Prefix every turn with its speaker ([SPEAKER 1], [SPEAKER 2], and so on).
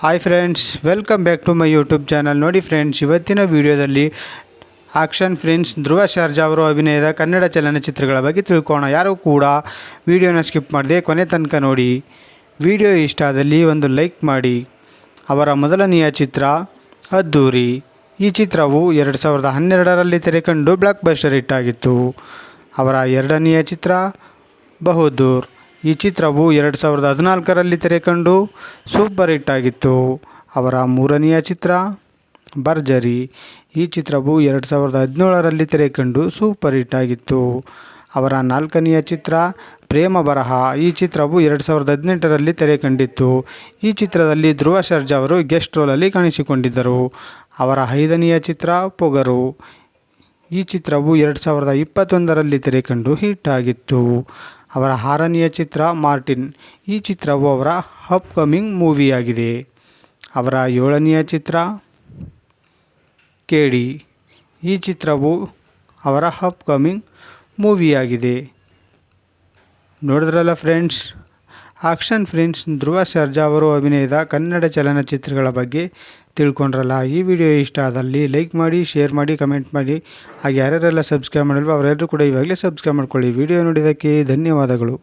[SPEAKER 1] Hi friends, welcome back to my YouTube channel. ನೋಡಿ friends, ಇವತ್ತಿನ ವಿಡಿಯೋದಲ್ಲಿ ಆಕ್ಷನ್ ಪ್ರಿನ್ಸ್ ಧ್ರುವ ಸರ್ಜಾ ಅವರು ಅಭಿನಯದ ಕನ್ನಡ ಚಲನಚಿತ್ರಗಳ ಬಗ್ಗೆ ತಿಳ್ಕೋಣ. ಯಾರು ಕೂಡ ವಿಡಿಯೋನ ಸ್ಕಿಪ್ ಮಾಡದೆ ಕೊನೆ ತನಕ ನೋಡಿ. ವಿಡಿಯೋ ಇಷ್ಟ ಆದಲ್ಲಿ ಒಂದು ಲೈಕ್ ಮಾಡಿ. ಅವರ ಮೊದಲನೆಯ ಚಿತ್ರ ಅದ್ದೂರಿ. ಈ ಚಿತ್ರವು 2012ರಲ್ಲಿ ತೆರೆಕಂಡು ಬ್ಲಾಕ್ ಬಸ್ಟರ್ ಹಿಟ್ ಆಗಿತ್ತು. ಅವರ ಎರಡನೆಯ ಚಿತ್ರ ಬಹದ್ದೂರ್. ಈ ಚಿತ್ರವು 2014ರಲ್ಲಿ ತೆರೆಕಂಡು ಸೂಪರ್ ಹಿಟ್ ಆಗಿತ್ತು. ಅವರ ಮೂರನೆಯ ಚಿತ್ರ ಭರ್ಜರಿ. ಈ ಚಿತ್ರವು 2017ರಲ್ಲಿ ತೆರೆಕಂಡು ಸೂಪರ್ ಹಿಟ್ ಆಗಿತ್ತು. ಅವರ ನಾಲ್ಕನೆಯ ಚಿತ್ರ ಪ್ರೇಮ ಬರಹ. ಈ ಚಿತ್ರವು 2018ರಲ್ಲಿ ತೆರೆಕಂಡಿತ್ತು. ಈ ಚಿತ್ರದಲ್ಲಿ ಧ್ರುವ ಸರ್ಜಾ ಅವರು ಗೆಸ್ಟ್ ರೋಲಲ್ಲಿ ಕಾಣಿಸಿಕೊಂಡಿದ್ದರು. ಅವರ ಐದನೆಯ ಚಿತ್ರ ಪೊಗರು. ಈ ಚಿತ್ರವು 2021ರಲ್ಲಿ ತೆರೆಕಂಡು ಹಿಟ್ ಆಗಿತ್ತು. ಅವರ ಆರನೆಯ ಚಿತ್ರ ಮಾರ್ಟಿನ್. ಈ ಚಿತ್ರವು ಅವರ ಅಪ್ಕಮಿಂಗ್ ಮೂವಿಯಾಗಿದೆ. ಅವರ ಏಳನೆಯ ಚಿತ್ರ ಕೇಡಿ. ಈ ಚಿತ್ರವು ಅವರ ಅಪ್ಕಮಿಂಗ್ ಮೂವಿಯಾಗಿದೆ. ನೋಡಿದ್ರಲ್ಲ friends, action prince Dhruva Sarja ಅವರು ಅಭಿನಯದ ಕನ್ನಡ ಚಲನಚಿತ್ರಗಳ ಬಗ್ಗೆ ತಿಳ್ಕೊಂಡ್ರಲ್ಲ. ಈ ವಿಡಿಯೋ ಇಷ್ಟ ಆದಲ್ಲಿ ಲೈಕ್ ಮಾಡಿ, ಶೇರ್ ಮಾಡಿ, ಕಮೆಂಟ್ ಮಾಡಿ. ಹಾಗೆ ಯಾರ್ಯಾರೆಲ್ಲ ಸಬ್ಸ್ಕ್ರೈಬ್ ಮಾಡಿಲ್ವೋ ಅವರೆಲ್ಲರೂ ಕೂಡ ಇವಾಗಲೇ ಸಬ್ಸ್ಕ್ರೈಬ್ ಮಾಡ್ಕೊಳ್ಳಿ. ವಿಡಿಯೋ ನೋಡಿದ್ದಕ್ಕೆ ಧನ್ಯವಾದಗಳು.